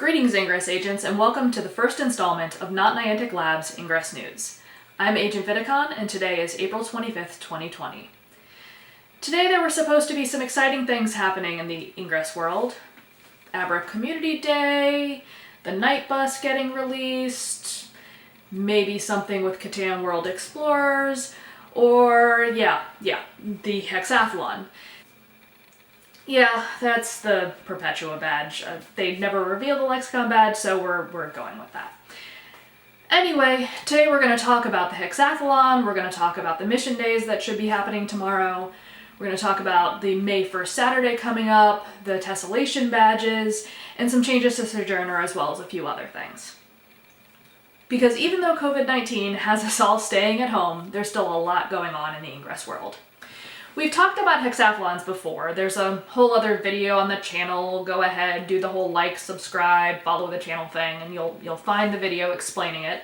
Greetings, Ingress agents, and welcome to the first installment of Not Niantic Labs Ingress News. I'm Agent Viticon, and today is April 25th, 2020. Today there were supposed to be some exciting things happening in the Ingress world. Abra Community Day, the Night Bus getting released, maybe something with Catan World Explorers, or the Hexathlon. Yeah, that's the Perpetua badge. They never revealed the Lexicon badge, so we're going with that. Anyway, today we're going to talk about the Hexathlon, we're going to talk about the mission days that should be happening tomorrow, we're going to talk about the May 1st Saturday coming up, the Tessellation badges, and some changes to Sojourner, as well as a few other things. Because even though COVID-19 has us all staying at home, there's still a lot going on in the Ingress world. We've talked about hexathlons before. There's a whole other video on the channel. Go ahead, do the whole like, subscribe, follow the channel thing, and you'll find the video explaining it.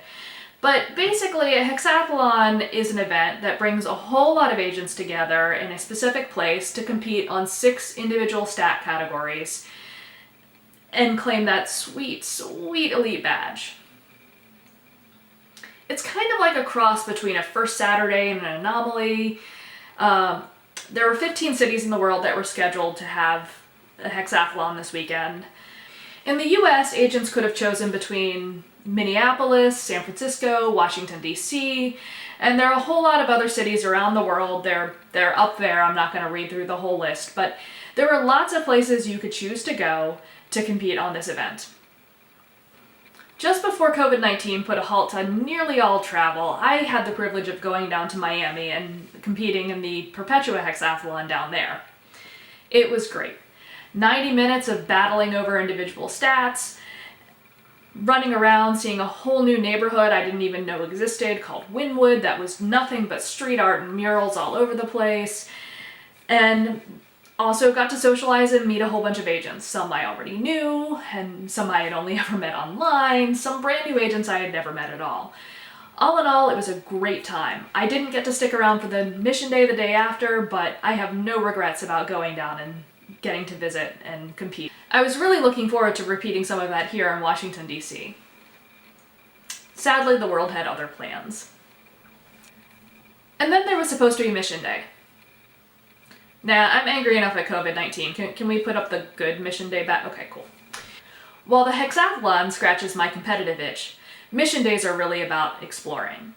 But basically, a hexathlon is an event that brings a whole lot of agents together in a specific place to compete on 6 individual stat categories and claim that sweet, sweet elite badge. It's kind of like a cross between a First Saturday and an Anomaly. There were 15 cities in the world that were scheduled to have a hexathlon this weekend. In the US, agents could have chosen between Minneapolis, San Francisco, Washington, D.C., and there are a whole lot of other cities around the world. They're up there. I'm not going to read through the whole list, but there were lots of places you could choose to go to compete on this event. Just before COVID-19 put a halt to nearly all travel, I had the privilege of going down to Miami and competing in the Perpetua Hexathlon down there. It was great. 90 minutes of battling over individual stats, running around, seeing a whole new neighborhood I didn't even know existed called Wynwood that was nothing but street art and murals all over the place, and also got to socialize and meet a whole bunch of agents. Some I already knew, and some I had only ever met online, some brand new agents I had never met at all. All in all, it was a great time. I didn't get to stick around for the mission day the day after, but I have no regrets about going down and getting to visit and compete. I was really looking forward to repeating some of that here in Washington, D.C. Sadly, the world had other plans. And then there was supposed to be mission day. Nah, I'm angry enough at COVID-19. Can we put up the good mission day back? Okay, cool. While the hexathlon scratches my competitive itch, mission days are really about exploring.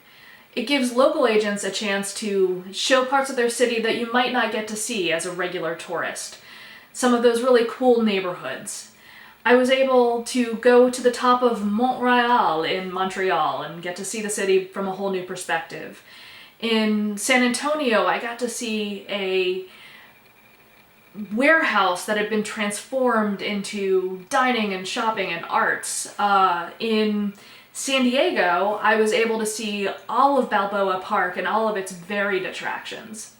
It gives local agents a chance to show parts of their city that you might not get to see as a regular tourist. Some of those really cool neighborhoods. I was able to go to the top of Mont-Royal in Montreal and get to see the city from a whole new perspective. In San Antonio, I got to see a warehouse that had been transformed into dining and shopping and arts. In San Diego, I was able to see all of Balboa Park and all of its varied attractions.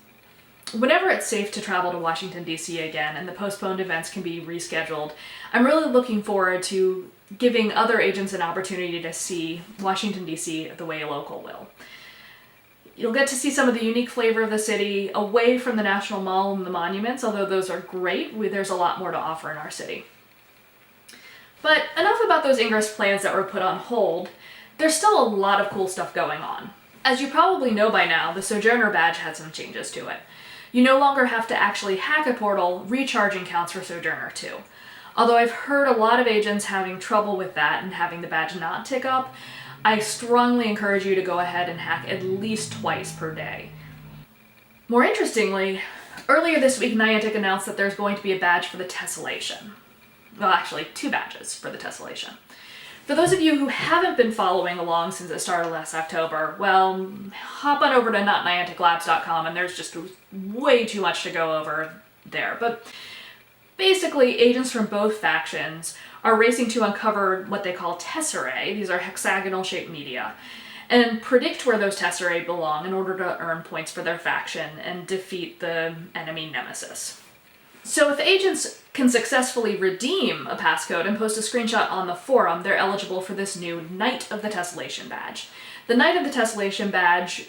Whenever it's safe to travel to Washington, D.C. again and the postponed events can be rescheduled, I'm really looking forward to giving other agents an opportunity to see Washington, D.C. the way a local will. You'll get to see some of the unique flavor of the city away from the National Mall and the monuments, although those are great. There's a lot more to offer in our city. But enough about those Ingress plans that were put on hold. There's still a lot of cool stuff going on. As you probably know by now, the Sojourner badge had some changes to it. You no longer have to actually hack a portal, recharging counts for Sojourner too. Although I've heard a lot of agents having trouble with that and having the badge not tick up, I strongly encourage you to go ahead and hack at least twice per day. More interestingly, earlier this week Niantic announced that there's going to be a badge for the Tessellation. Well, actually, 2 badges for the Tessellation. For those of you who haven't been following along since it started last October, well, hop on over to notnianticlabs.com and there's just way too much to go over there. But basically, agents from both factions are racing to uncover what they call tesserae, these are hexagonal-shaped media, and predict where those tesserae belong in order to earn points for their faction and defeat the enemy nemesis. So if agents can successfully redeem a passcode and post a screenshot on the forum, they're eligible for this new Knight of the Tessellation badge. The Knight of the Tessellation badge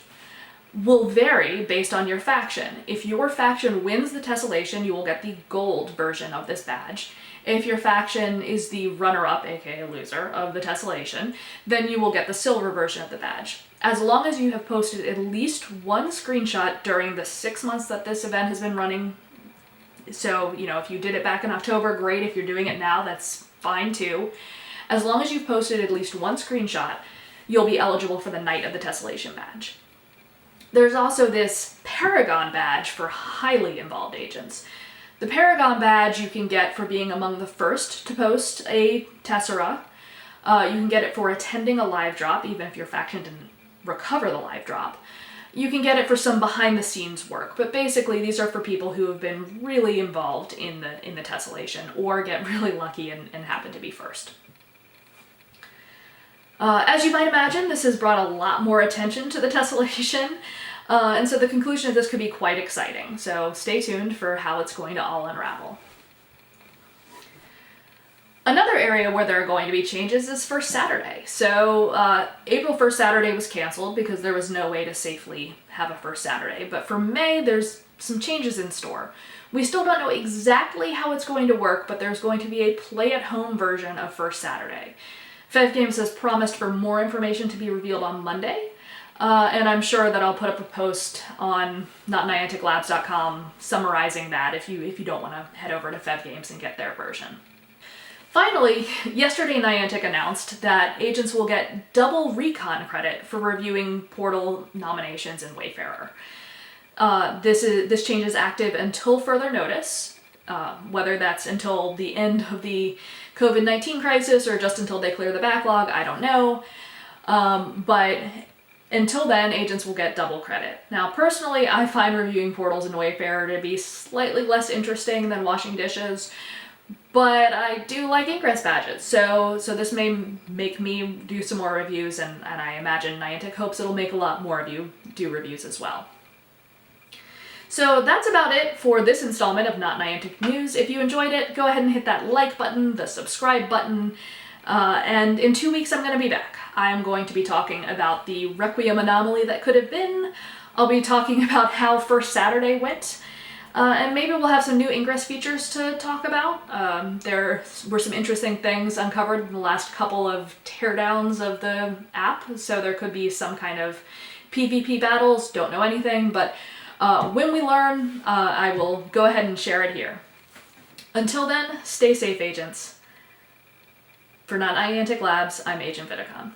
will vary based on your faction. If your faction wins the Tessellation, you will get the gold version of this badge. If your faction is the runner-up, aka loser, of the tessellation, then you will get the silver version of the badge. As long as you have posted at least one screenshot during the 6 months that this event has been running. So, if you did it back in October, great. If you're doing it now, that's fine too. As long as you've posted at least one screenshot, you'll be eligible for the Knight of the Tessellation badge. There's also this Paragon badge for highly involved agents. The Paragon badge you can get for being among the first to post a Tessera. You can get it for attending a live drop, even if your faction didn't recover the live drop. You can get it for some behind-the-scenes work, but basically these are for people who have been really involved in the tessellation or get really lucky and happen to be first. As you might imagine, this has brought a lot more attention to the tessellation, and so the conclusion of this could be quite exciting, so stay tuned for how it's going to all unravel. Another area where there are going to be changes is First Saturday. So April 1st Saturday was canceled because there was no way to safely have a First Saturday. But for May, there's some changes in store. We still don't know exactly how it's going to work, but there's going to be a play-at-home version of First Saturday. Fev Games has promised for more information to be revealed on Monday. And I'm sure that I'll put up a post on notnianticlabs.com summarizing that if you don't want to head over to Fev Games and get their version. Finally, yesterday Niantic announced that agents will get double recon credit for reviewing portal nominations in Wayfarer. This change is active until further notice, whether that's until the end of the COVID-19 crisis or just until they clear the backlog, I don't know. But until then, agents will get double credit. Now, personally, I find reviewing portals in Wayfarer to be slightly less interesting than washing dishes, but I do like Ingress badges, so this may make me do some more reviews, and I imagine Niantic hopes it'll make a lot more of you do reviews as well. So that's about it for this installment of Not Niantic News. If you enjoyed it, go ahead and hit that like button, the subscribe button, and in 2 weeks I'm going to be back. I'm going to be talking about the Requiem anomaly that could have been. I'll be talking about how First Saturday went. And maybe we'll have some new Ingress features to talk about. There were some interesting things uncovered in the last couple of teardowns of the app, so there could be some kind of PvP battles, don't know anything, but when we learn, I will go ahead and share it here. Until then, stay safe, agents. For Not Niantic Labs, I'm Agent Vidicon.